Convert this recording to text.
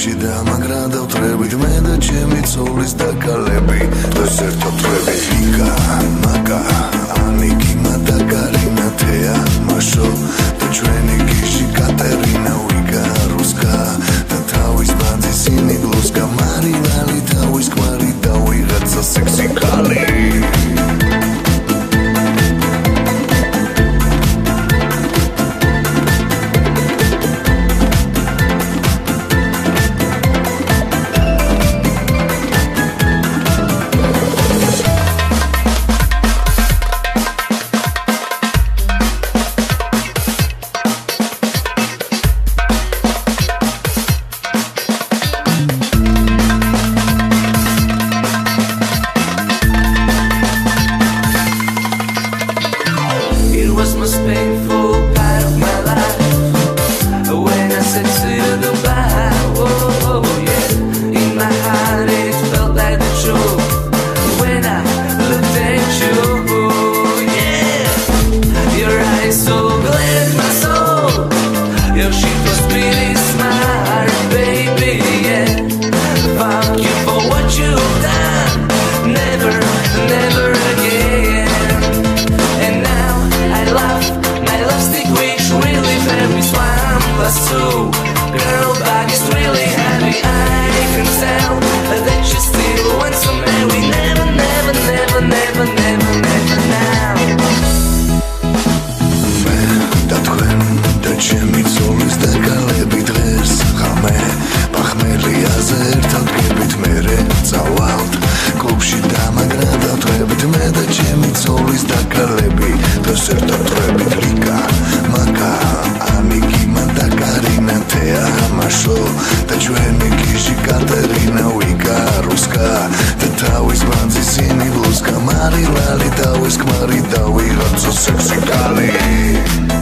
კლუბში დამაგრადავთ მე და ჩემი ცოლის დაკალები ეს ერთოთრები ლიკა მაკა ანიკი მადაგარინა თეა მაშო და ჩვენი გიჟი კატერინა ვიკა რუსკა და თავის ბანძის ინი ბლუსკა მარინალი თავის კვარი და ვიღაცა სექსი კალი Most painful part of my life when I said to you goodbye. Oh yeah, in my heart it felt like the truth when I looked at you. Oh yeah, your eyes so glad my soul. Your shit was pretty smart, baby. Yeah, fuck you for what you've done. Never, never again. And now I love my lipstick, which really made me swam. Plus two, girl, bag is really heavy. I can tell that you still want to marry. Never, never, never, never, never, never now. მე და თქვენ და ჩემი ცოლის დაკალები დღეს ხამე პახმელიაზე ერთად გებით მერე წავალთ კლუბში დამაგრადავთ მე და ჩემი ცოლის დაკალები დღეს ერთად ვებით ლიკა მაკა ანიკი მადაგარინა თეა მაშო და ჩვენი გიჟი კატერინა ვიკა რუსკა და თავის ბანძის ინი ბლუსკა მარილალი თავის ქმარი და ვიღაცა სექსი კალი